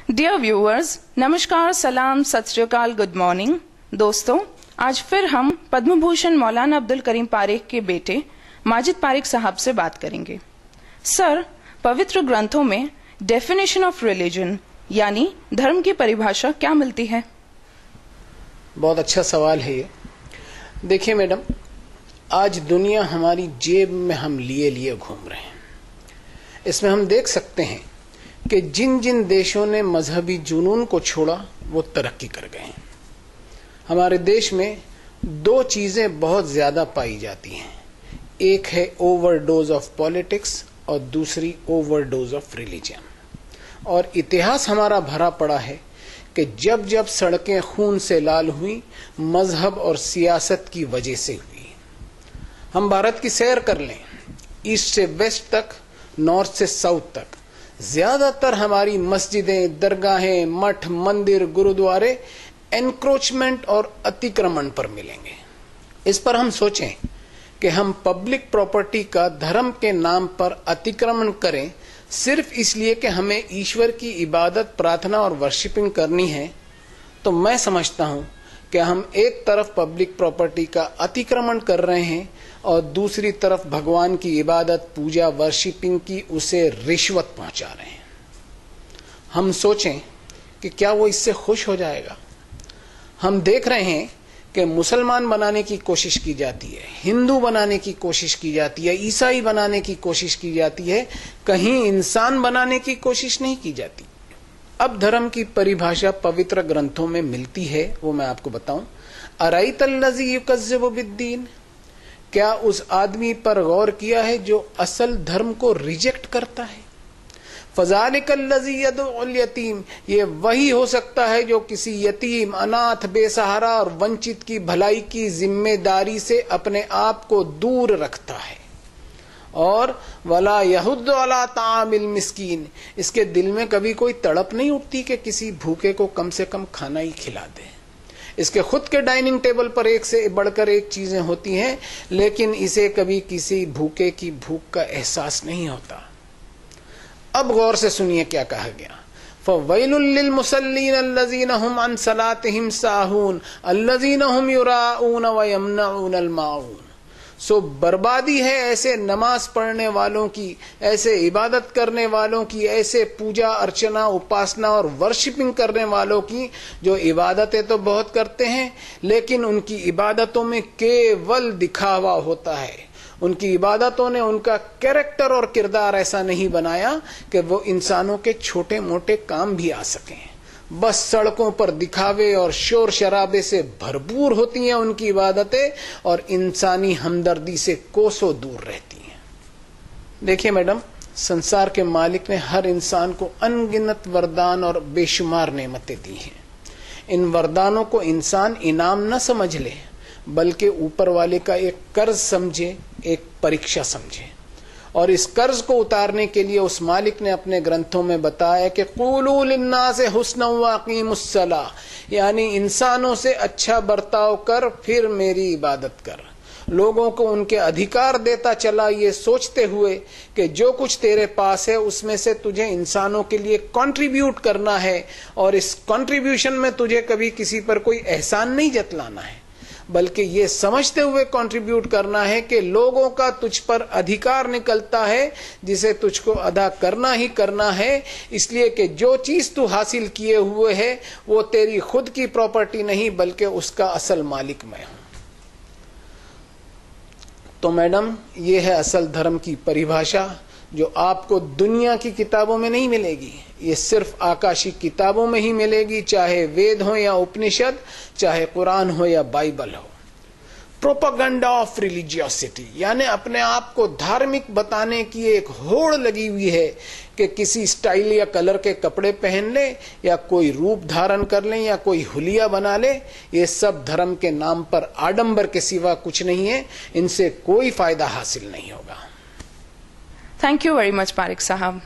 Dear viewers, नमस्कार, सलाम, सत श्री अकाल, गुड मॉर्निंग। दोस्तों, आज फिर हम पद्म भूषण मौलाना अब्दुल करीम पारेख के बेटे माजिद पारेख साहब से बात करेंगे। सर, पवित्र ग्रंथों में डेफिनेशन ऑफ रिलीजन यानी धर्म की परिभाषा क्या मिलती है? बहुत अच्छा सवाल है ये। देखिए मैडम, आज दुनिया हमारी जेब में हम लिए लिए घूम रहे हैं। इसमें हम देख सकते हैं कि जिन जिन देशों ने मजहबी जुनून को छोड़ा वो तरक्की कर गए हैं। हमारे देश में दो चीजें बहुत ज्यादा पाई जाती हैं, एक है ओवरडोज ऑफ पॉलिटिक्स और दूसरी ओवरडोज ऑफ रिलीजन। और इतिहास हमारा भरा पड़ा है कि जब जब सड़कें खून से लाल हुई, मजहब और सियासत की वजह से हुई। हम भारत की सैर कर लें, ईस्ट से वेस्ट तक, नॉर्थ से साउथ तक, ज्यादातर हमारी मस्जिदें, दरगाहें, मठ, मंदिर, गुरुद्वारे एनक्रोचमेंट और अतिक्रमण पर मिलेंगे। इस पर हम सोचें कि हम पब्लिक प्रॉपर्टी का धर्म के नाम पर अतिक्रमण करें सिर्फ इसलिए कि हमें ईश्वर की इबादत, प्रार्थना और वर्शिपिंग करनी है, तो मैं समझता हूं कि हम एक तरफ पब्लिक प्रॉपर्टी का अतिक्रमण कर रहे हैं और दूसरी तरफ भगवान की इबादत, पूजा, वर्शिपिंग की उसे रिश्वत पहुंचा रहे हैं। हम सोचें कि क्या वो इससे खुश हो जाएगा? हम देख रहे हैं कि मुसलमान बनाने की कोशिश की जाती है, हिंदू बनाने की कोशिश की जाती है, ईसाई बनाने की कोशिश की जाती है, कहीं इंसान बनाने की कोशिश नहीं की जाती। अब धर्म की परिभाषा पवित्र ग्रंथों में मिलती है, वो मैं आपको बताऊं। अराइतल्लज़ी युकज़्ज़िबु बिद्दीन, क्या उस आदमी पर गौर किया है जो असल धर्म को रिजेक्ट करता है? फज़ालिकल्लज़ी यदउल यतीम, ये वही हो सकता है जो किसी यतीम, अनाथ, बेसहारा और वंचित की भलाई की जिम्मेदारी से अपने आप को दूर रखता है। और वला यहुद्दु अला तामिल मिस्कीन, इसके दिल में कभी कोई तड़प नहीं उठती कि किसी भूखे को कम से कम खाना ही खिला दे। इसके खुद के डाइनिंग टेबल पर एक से बढ़कर एक चीजें होती हैं, लेकिन इसे कभी किसी भूखे की भूख का एहसास नहीं होता। अब गौर से सुनिए क्या कहा गया। फ़वैलुल लिल मुसल्लीन अल्लज़ीना हुम अन सलातिहिम साहून अल्लज़ीना हुम युराऊन व यमनऊनल माऊन। सो बर्बादी है ऐसे नमाज पढ़ने वालों की, ऐसे इबादत करने वालों की, ऐसे पूजा अर्चना, उपासना और वर्शिपिंग करने वालों की जो इबादतें तो बहुत करते हैं, लेकिन उनकी इबादतों में केवल दिखावा होता है। उनकी इबादतों ने उनका कैरेक्टर और किरदार ऐसा नहीं बनाया कि वो इंसानों के छोटे मोटे काम भी आ सकें। बस सड़कों पर दिखावे और शोर शराबे से भरपूर होती हैं उनकी इबादतें, और इंसानी हमदर्दी से कोसों दूर रहती हैं। देखिए मैडम, संसार के मालिक ने हर इंसान को अनगिनत वरदान और बेशुमार नेमतें दी हैं। इन वरदानों को इंसान इनाम न समझ ले, बल्कि ऊपर वाले का एक कर्ज समझे, एक परीक्षा समझे। और इस कर्ज को उतारने के लिए उस मालिक ने अपने ग्रंथों में बताया कि क़ूलू लिन्नासि हुस्नन व अक़ीमुस्सलाह, यानी इंसानों से अच्छा बर्ताव कर, फिर मेरी इबादत कर। लोगों को उनके अधिकार देता चला, ये सोचते हुए कि जो कुछ तेरे पास है उसमें से तुझे इंसानों के लिए कंट्रीब्यूट करना है, और इस कंट्रीब्यूशन में तुझे कभी किसी पर कोई एहसान नहीं जतलाना है, बल्कि ये समझते हुए कंट्रीब्यूट करना है कि लोगों का तुझ पर अधिकार निकलता है जिसे तुझको अदा करना ही करना है, इसलिए कि जो चीज तू हासिल किए हुए है वो तेरी खुद की प्रॉपर्टी नहीं, बल्कि उसका असल मालिक मैं हूं। तो मैडम, ये है असल धर्म की परिभाषा, जो आपको दुनिया की किताबों में नहीं मिलेगी। ये सिर्फ आकाशी किताबों में ही मिलेगी, चाहे वेद हो या उपनिषद, चाहे कुरान हो या बाइबल हो। प्रोपेगेंडा ऑफ रिलीजियोसिटी, यानी अपने आप को धार्मिक बताने की एक होड़ लगी हुई है कि किसी स्टाइल या कलर के कपड़े पहन ले, या कोई रूप धारण कर ले, या कोई हुलिया बना ले। ये सब धर्म के नाम पर आडंबर के सिवा कुछ नहीं है, इनसे कोई फायदा हासिल नहीं होगा। Thank you very much Parekh साहब।